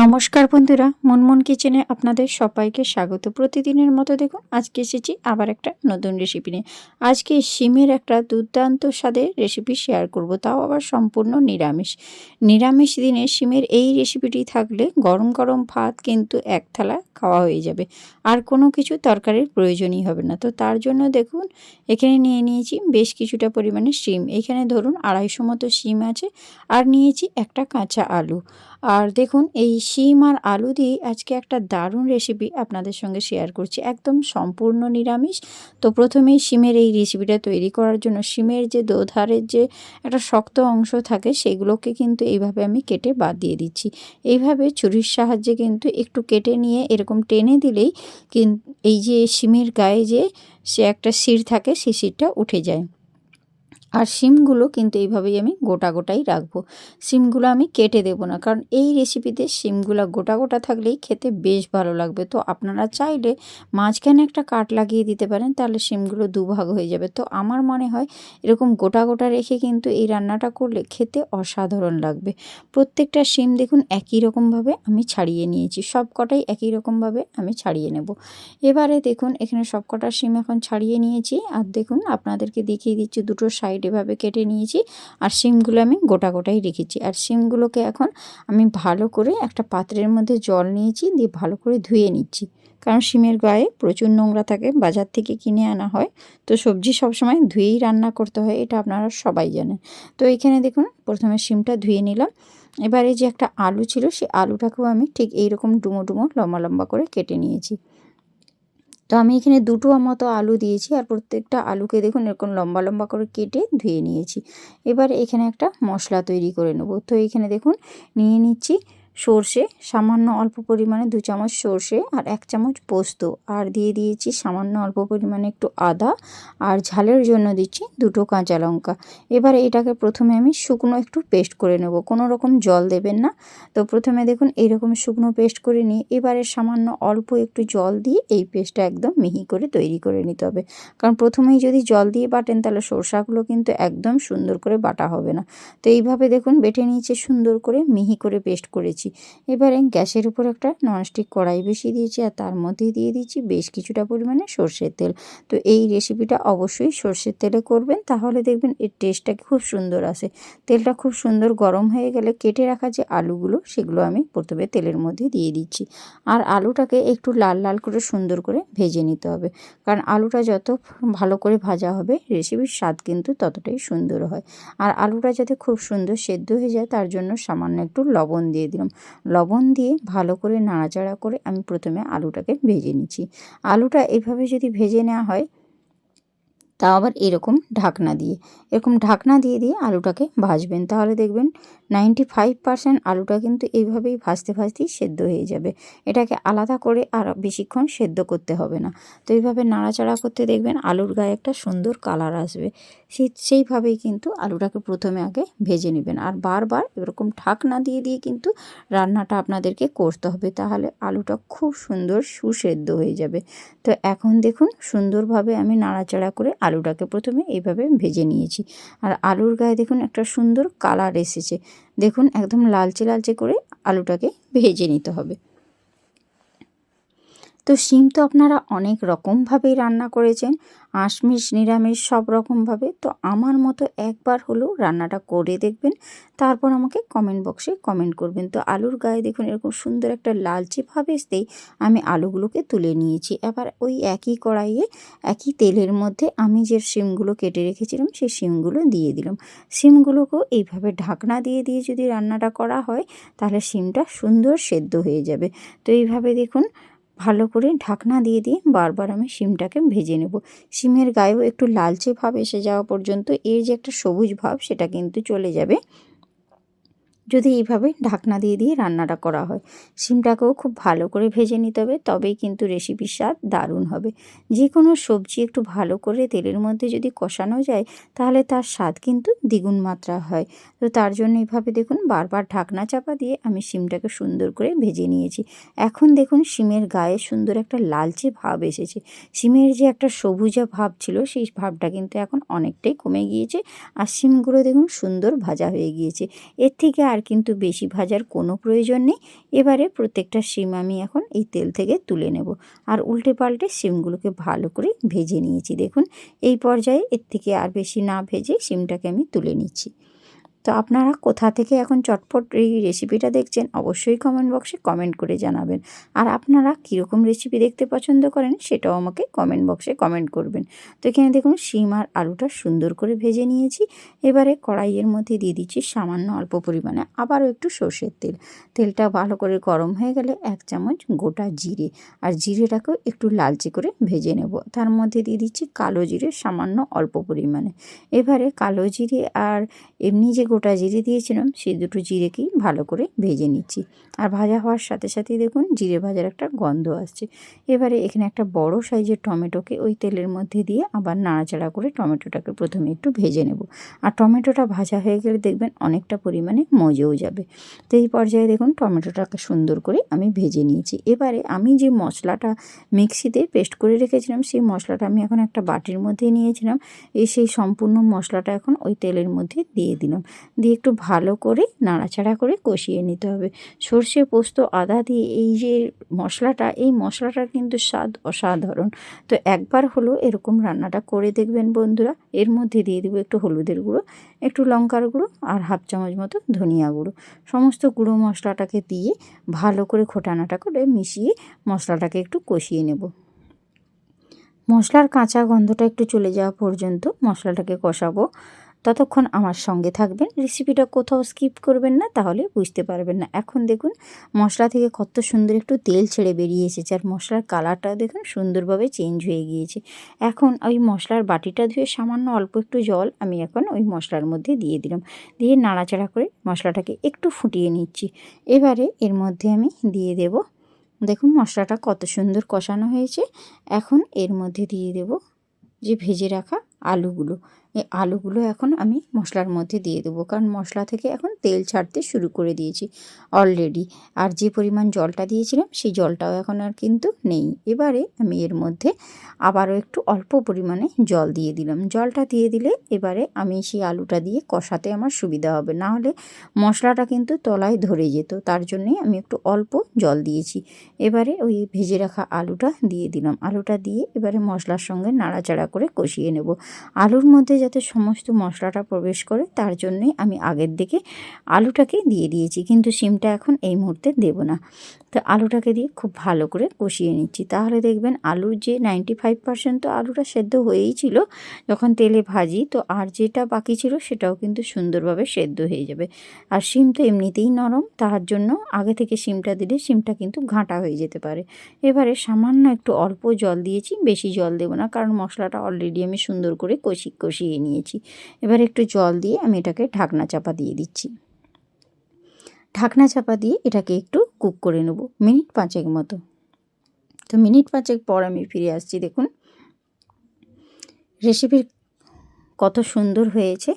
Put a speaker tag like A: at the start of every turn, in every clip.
A: নমস্কার বন্ধুরা, মুনমুন কিচেনে আপনাদের সবাইকে স্বাগত। প্রতিদিনের মতো দেখুন আজকে এসেছি আবার একটা নতুন রেসিপি নিয়ে। আজকে শিমের একটা দুর্দান্ত স্বাদের রেসিপি শেয়ার করব, তাও আবার সম্পূর্ণ নিরামিষ। নিরামিষ দিনে শিমের এই রেসিপিটি থাকলে গরম গরম ভাত কিন্তু এক থালা খাওয়া হয়ে যাবে, আর কোনো কিছু তরকারির প্রয়োজনই হবে না। তো তার জন্য দেখুন এখানে নিয়ে নিয়েছি বেশ কিছুটা পরিমাণে শিম। এখানে ধরুন 250 মতো শিম আছে, আর নিয়েছি একটা কাঁচা আলু। আর দেখুন এই শিম আর আলু দিয়ে আজকে একটা দারুণ রেসিপি আপনাদের সঙ্গে শেয়ার করছি, একদম সম্পূর্ণ নিরামিষ। তো প্রথমেই শিমের এই রেসিপিটা তৈরি করার জন্য শিমের যে দোধারের যে একটা শক্ত অংশ থাকে সেগুলোকে কিন্তু এইভাবে আমি কেটে বাদ দিয়ে দিচ্ছি। এইভাবে ছুরির সাহায্যে কিন্তু একটু কেটে নিয়ে এরকম টেনে দিলেই এই যে শিমের গায়ে যে সে একটা শির থাকে সেই শিরটা উঠে যায়। আর শিমগুলো কিন্তু এইভাবেই আমি গোটা গোটাই রাখবো। শিমগুলো আমি কেটে দেবো না, কারণ এই রেসিপিতে শিমগুলো গোটা গোটা থাকলেই খেতে বেশ ভালো লাগবে। তো আপনারা চাইলে মাঝখানে একটা কাট লাগিয়ে দিতে পারেন, তাহলে শিমগুলো দুভাগ হয়ে যাবে। তো আমার মনে হয় এরকম গোটা গোটা রেখে কিন্তু এই রান্নাটা করলে খেতে অসাধারণ লাগবে। প্রত্যেকটা শিম দেখুন একই রকমভাবে আমি ছাড়িয়ে নিয়েছি, সব কটাই একই রকমভাবে আমি ছাড়িয়ে নেব। এবারে দেখুন এখানে সব কটা শিম এখন ছাড়িয়ে নিয়েছি, আর দেখুন আপনাদেরকে দেখিয়ে দিচ্ছি দুটো সাইড এভাবে কেটে নিয়েছি। আর শিমগুলো আমি গোটা গোটাই রেখেছি। আর শিমগুলোকে এখন আমি ভালো করে একটা পাত্রের মধ্যে জল নিয়েছি, দিয়ে ভালো করে ধুয়ে নিচ্ছি, কারণ শিমের গায়ে প্রচুর নোংরা থাকে, বাজার থেকে কিনে আনা হয়। তো সবজি সবসময় ধুয়েই রান্না করতে হয়, এটা আপনারা সবাই জানেন। তো এখানে দেখুন প্রথমে শিমটা ধুয়ে নিলাম। এবারে যে একটা আলু ছিল সেই আলুটাকেও আমি ঠিক এইরকম ডুমো ডুমো লম্বা লম্বা করে কেটে নিয়েছি। তো আমি এখানে দুটো মতো আলু দিয়েছি, আর প্রত্যেকটা আলুকে দেখুন এরকম লম্বা লম্বা করে কেটে ধুয়ে নিয়েছি। এবার এখানে একটা মশলা তৈরি করে নেব। তো এখানে দেখুন নিয়ে নিচ্ছি সর্ষে, সামান্য অল্প পরিমাণে 2 চামচ সর্ষে আর 1 চামচ পোস্ত, আর দিয়ে দিয়েছি সামান্য অল্প পরিমাণে একটু আদা, আর ঝালের জন্য দিচ্ছি দুটো কাঁচা লঙ্কা। এবার এটাকে প্রথমে আমি শুকনো একটু পেস্ট করে নেব, কোনো রকম জল দেবেন না। তো প্রথমে দেখুন এইরকম শুকনো পেস্ট করে নিয়ে এবারে সামান্য অল্প একটু জল দিয়ে এই পেস্টটা একদম মিহি করে তৈরি করে নিতে হবে, কারণ প্রথমেই যদি জল দিয়ে বাটেন তাহলে সরষাগুলো কিন্তু একদম সুন্দর করে বাটা হবে না। তো এইভাবে দেখুন বেটে নিয়েছি, সুন্দর করে মিহি করে পেস্ট করেছি। এবারে গ্যাসের উপর একটা ননস্টিক কড়াই বসিয়ে দিয়েছি, আর তার মধ্যে দিয়ে দিয়েছি বেশ কিছুটা পরিমাণে সর্ষের তেল। তো এই রেসিপিটা অবশ্যই সর্ষের তেলে করবেন, তাহলে দেখবেন এর টেস্টটা খুব সুন্দর আসে। তেলটা খুব সুন্দর গরম হয়ে গেলে কেটে রাখা যে আলুগুলো সেগুলো আমি প্রথমে তেলের মধ্যে দিয়ে দিচ্ছি। আর আলুটাকে একটু লাল লাল করে সুন্দর করে ভেজে নিতে হবে, কারণ আলুটা যত ভালো করে ভাজা হবে রেসিপির স্বাদ কিন্তু ততটাই সুন্দর হয়। আর আলুটা যাতে খুব সুন্দর সেদ্ধ হয়ে যায় তার জন্য সামান্য একটু লবণ দিয়ে দিলাম। লবণ দিয়ে ভালো করে নাড়াচাড়া করে আমি প্রথমে আলুটাকে ভেজে নিচ্ছি। আলুটা এভাবে যদি ভেজে নেওয়া হয়, তাও আবার এরকম ঢাকনা দিয়ে দিয়ে আলুটাকে ভাজবেন, তাহলে দেখবেন 95% আলুটা কিন্তু এইভাবেই ভাজতে ভাজতেই সেদ্ধ হয়ে যাবে। এটাকে আলাদা করে আর বেশিক্ষণ সেদ্ধ করতে হবে না। তো এইভাবে নাড়াচাড়া করতে দেখবেন আলুর গায়ে একটা সুন্দর কালার আসবে। সেইভাবেই কিন্তু আলুটাকে প্রথমে আগে ভেজে নেবেন, আর বারবার এরকম ঢাকনা দিয়ে দিয়ে কিন্তু রান্নাটা আপনাদেরকে করতে হবে, তাহলে আলুটা খুব সুন্দর সুসেদ্ধ হয়ে যাবে। তো এখন দেখুন সুন্দরভাবে আমি নাড়াচাড়া করে আলুটাকে প্রথমে এইভাবে ভেজে নিয়েছি। আর আলুর গায়ে দেখুন একটা সুন্দর কালার এসেছে। দেখুন একদম লালচে লালচে করে আলুটাকে ভেজে নিতে হবে। তো শিম তো আপনারা অনেক রকমভাবেই রান্না করেছেন, আঁশমিশ নিরামিষ সব রকমভাবে। তো আমার মতো একবার হলেও রান্নাটা করে দেখবেন, তারপর আমাকে কমেন্ট বক্সে কমেন্ট করবেন। তো আলুর গায়ে দেখুন এরকম সুন্দর একটা লালচে ভাব আসতেই আমি আলুগুলোকে তুলে নিয়েছি। এবার ওই একই কড়াইয়ে একই তেলের মধ্যে আমি যে শিমগুলো কেটে রেখেছিলাম সেই শিমগুলো দিয়ে দিলাম। শিমগুলোকেও এইভাবে ঢাকনা দিয়ে দিয়ে যদি রান্নাটা করা হয় তাহলে শিমটা সুন্দর সেদ্ধ হয়ে যাবে। তো এইভাবে দেখুন ভালো করে ঢাকনা দিয়ে দিয়ে বারবার আমি শিমটাকে ভেজে নেব। শিমের গায়েও একটু লালচে ভাব এসে যাওয়া পর্যন্ত এর যে একটা সবুজ ভাব সেটা কিন্তু চলে যাবে যদি এইভাবে ঢাকনা দিয়ে দিয়ে রান্নাটা করা হয়। শিমটাকেও খুব ভালো করে ভেজে নিতে হবে, তবেই কিন্তু রেসিপির স্বাদ দারুণ হবে। যে কোনো সবজি একটু ভালো করে তেলের মধ্যে যদি কষানো যায় তাহলে তার স্বাদ কিন্তু দ্বিগুণ মাত্রা হয়। তো তার জন্য এইভাবে দেখুন বারবার ঢাকনা চাপা দিয়ে আমি শিমটাকে সুন্দর করে ভেজে নিয়েছি। এখন দেখুন শিমের গায়ে সুন্দর একটা লালচে ভাব এসেছে। শিমের যে একটা সবুজা ভাব ছিল সেই ভাবটা কিন্তু এখন অনেকটাই কমে গিয়েছে, আর শিমগুলো দেখুন সুন্দর ভাজা হয়ে গিয়েছে। এর থেকে আর আর কিন্তু বেশি ভাজার কোনো প্রয়োজন নেই। এবারে প্রত্যেকটা শিম আমি এখন এই তেল থেকে তুলে নেব। আর উল্টে পাল্টে শিমগুলোকে ভালো করে ভেজে নিয়েছি। দেখুন এই পর্যায়ে এর থেকে আর বেশি না ভেজে শিমটাকে আমি তুলে নিচ্ছি। তো আপনারা কোথা থেকে এখন চটপট এই রেসিপিটা দেখছেন অবশ্যই কমেন্ট বক্সে কমেন্ট করে জানাবেন। আর আপনারা কীরকম রেসিপি দেখতে পছন্দ করেন সেটাও আমাকে কমেন্ট বক্সে কমেন্ট করবেন। তো এখানে দেখুন শিম আর আলুটা সুন্দর করে ভেজে নিয়েছি। এবারে কড়াইয়ের মধ্যে দিয়ে দিচ্ছি সামান্য অল্প পরিমাণে আবারও একটু সর্ষের তেল। তেলটা ভালো করে গরম হয়ে গেলে 1 চামচ গোটা জিরে, আর জিরেটাকেও একটু লালচে করে ভেজে নেব। তার মধ্যে দিয়ে দিচ্ছি কালো জিরে সামান্য অল্প পরিমাণে। এবারে কালো জিরে আর এমনি যে গোটা জিরে দিয়েছিলাম সেই দুটো জিরেকেই ভালো করে ভেজে নিচ্ছি। আর ভাজা হওয়ার সাথে সাথেই দেখুন জিরে ভাজার একটা গন্ধ আসছে। এবারে এখানে একটা বড় সাইজের টমেটোকে ওই তেলের মধ্যে দিয়ে আবার নাড়াচাড়া করে টমেটোটাকে প্রথমে একটু ভেজে নেব। আর টমেটোটা ভাজা হয়ে গেলে দেখবেন অনেকটা পরিমাণে মজেও যাবে। তো এই পর্যায়ে দেখুন টমেটোটাকে সুন্দর করে আমি ভেজে নিয়েছি। এবারে আমি যে মশলাটা মিক্সিতে পেস্ট করে রেখেছিলাম সেই মশলাটা আমি এখন একটা বাটির মধ্যে নিয়েছিলাম। সেই সম্পূর্ণ মশলাটা এখন ওই তেলের মধ্যে দিয়ে দিলাম। দিয়ে একটু ভালো করে নাড়াচাড়া করে কষিয়ে নিতে হবে। সর্ষে, পোস্ত, আদা দিয়ে এই যে মশলাটা, এই মশলাটার কিন্তু স্বাদ অসাধারণ। তো একবার হলো এরকম রান্নাটা করে দেখবেন বন্ধুরা। এর মধ্যে দিয়ে দেবো একটু হলুদের গুঁড়ো, একটু লঙ্কার গুঁড়ো আর 1/2 চামচ মতো ধনিয়া গুঁড়ো। সমস্ত গুঁড়ো মশলাটাকে দিয়ে ভালো করে খোটানাটা করে মিশিয়ে মশলাটাকে একটু কষিয়ে নেব। মশলার কাঁচা গন্ধটা একটু চলে যাওয়া পর্যন্ত মশলাটাকে কষাবো। ততক্ষণ আমার সঙ্গে থাকবেন, রেসিপিটা কোথাও স্কিপ করবেন না, তাহলে বুঝতে পারবেন না। এখন দেখুন মশলা থেকে কত সুন্দর একটু তেল ছেড়ে বেরিয়ে এসেছে, আর মশলার কালারটাও দেখুন সুন্দরভাবে চেঞ্জ হয়ে গিয়েছে। এখন ওই মশলার বাটিটা ধুয়ে সামান্য অল্প একটু জল আমি এখন ওই মশলার মধ্যে দিয়ে দিলাম। দিয়ে নাড়াচাড়া করে মশলাটাকে একটু ফুটিয়ে নিচ্ছি। এবারে এর মধ্যে আমি দিয়ে দেব, দেখুন মশলাটা কত সুন্দর কষানো হয়েছে। এখন এর মধ্যে দিয়ে দেব যে ভেজে রাখা আলুগুলো। এই আলুগুলো এখন আমি মশলার মধ্যে দিয়ে দেবো, কারণ মশলা থেকে এখন তেল ছাড়তে শুরু করে দিয়েছি অলরেডি। আর যে পরিমাণ জলটা দিয়েছিলাম সেই জলটাও এখন আর কিন্তু নেই। এবারে আমি এর মধ্যে আবারও একটু অল্প পরিমাণে জল দিয়ে দিলাম। জলটা দিয়ে দিলে এবারে আমি সেই আলুটা দিয়ে কষাতে আমার সুবিধা হবে, না হলে মশলাটা কিন্তু তলায় ধরে যেত। তার জন্যেই আমি একটু অল্প জল দিয়েছি। এবারে ওই ভেজে রাখা আলুটা দিয়ে দিলাম। আলুটা দিয়ে এবারে মশলার সঙ্গে নাড়াচাড়া করে কষিয়ে নেব। আলুর মধ্যে যাতে সমস্ত মশলাটা প্রবেশ করে তার জন্যই আমি আগের দিকে আলুটাকে দিয়ে দিয়েছি, কিন্তু শিমটা এখন এই মুহূর্তে দেব না। তো আলুটাকে দিয়ে খুব ভালো করে কষিয়ে নিচ্ছি। তাহলে দেখবেন আলুর যে 95% তো আলুটা সেদ্ধ হয়েই ছিল যখন তেলে ভাজি, তো আর যেটা বাকি ছিল সেটাও কিন্তু সুন্দরভাবে সেদ্ধ হয়ে যাবে। আর শিম তো এমনিতেই নরম, তার জন্য আগে থেকে শিমটা দিলে শিমটা কিন্তু ঘাঁটা হয়ে যেতে পারে। এবারে সামান্য একটু অল্প জল দিয়েছি, বেশি জল দেবো না, কারণ মশলাটা অলরেডি আমি সুন্দর করে কষিয়ে নিয়েছি। এবার একটু জল দিয়ে আমি এটাকে ঢাকনা চাপা দিয়ে দিচ্ছি। ঢাকনা চাপা দিয়ে এটাকে একটু কুক করে নেব মিনিট 5 মতো। তো মিনিট 5 পর আমি ফিরে আসছি। দেখুন রেসিপির কত সুন্দর হয়েছে।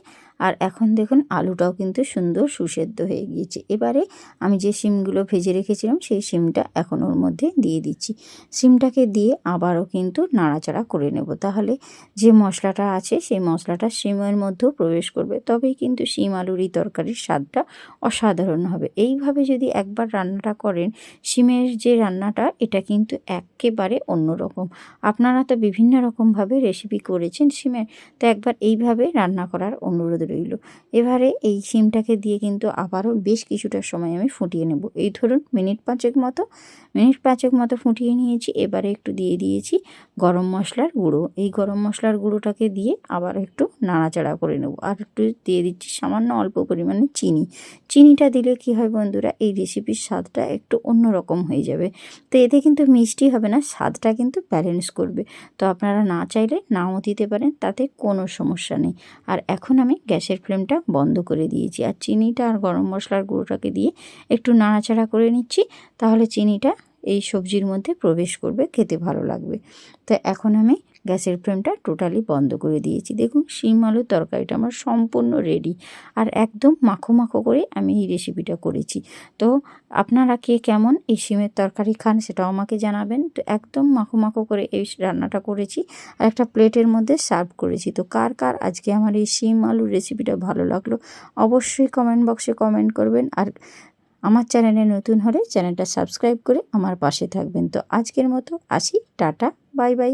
A: আর এখন দেখুন আলুটাও কিন্তু সুন্দর সুসেদ্ধ হয়ে গিয়েছে। এবারে আমি যে শিমগুলো ভেজে রেখেছিলাম সেই শিমটা এখন ওর মধ্যে দিয়ে দিচ্ছি। শিমটাকে দিয়ে আবারও কিন্তু নাড়াচাড়া করে নেব, তাহলে যে মশলাটা আছে সেই মশলাটা শিমের মধ্যেও প্রবেশ করবে, তবেই কিন্তু শিম আলুর এই তরকারির স্বাদটা অসাধারণ হবে। এইভাবে যদি একবার রান্নাটা করেন, শিমের যে রান্নাটা এটা কিন্তু একেবারে অন্যরকম। আপনারা তো বিভিন্ন রকমভাবে রেসিপি করেছেন শিমের, তো একবার এইভাবে রান্না করার অনুরোধ রইল। এবারে এই শিমটাকে দিয়ে কিন্তু আবারও বেশ কিছুটা সময় আমি ফুটিয়ে নেব। এই ধরুন মিনিট 5 মতো ফুটিয়ে নিয়েছি। এবারে একটু দিয়ে দিয়েছি গরম মশলার গুঁড়ো। এই গরম মশলার গুঁড়োটাকে দিয়ে আবার একটু নাড়াচাড়া করে নেব। আর একটু দিয়ে দিচ্ছি সামান্য অল্প পরিমাণে চিনি। চিনিটা দিলে কি হয় বন্ধুরা, এই রেসিপির স্বাদটা একটু অন্যরকম হয়ে যাবে। তো এতে কিন্তু মিষ্টি হবে না, স্বাদটা কিন্তু ব্যালেন্স করবে। তো আপনারা না চাইলে নাও দিতে পারেন, তাতে কোনো সমস্যা নেই। আর এখন আমি গ্যাসের ফ্লেমটা বন্ধ করে দিয়েছি, আর চিনিটা আর গরম মশলার গুঁড়োটাকে দিয়ে একটু নাড়াচাড়া করে নিচ্ছি। তাহলে চিনিটা এই সবজির মধ্যে প্রবেশ করবে, খেতে ভালো লাগবে। তো এখন আমি গ্যাসের ফ্লেমটা টোটালি বন্ধ করে দিয়েছি। দেখুন শিম আলুর তরকারিটা আমার সম্পূর্ণ রেডি, আর একদম মাখো মাখো করে আমি এই রেসিপিটা করেছি। তো আপনারা কে কেমন এই শিমের তরকারি খান সেটাও আমাকে জানাবেন। তো একদম মাখো মাখো করে এই রান্নাটা করেছি, আর একটা প্লেটের মধ্যে সার্ভ করেছি। তো কার কার আজকে আমার এই শিম আলুর রেসিপিটা ভালো লাগলো অবশ্যই কমেন্ট বক্সে কমেন্ট করবেন, আর আমার চ্যানেলে নতুন হলে চ্যানেলটা সাবস্ক্রাইব করে আমার পাশে থাকবেন। তো আজকের মতো আসি, টাটা, বাই বাই।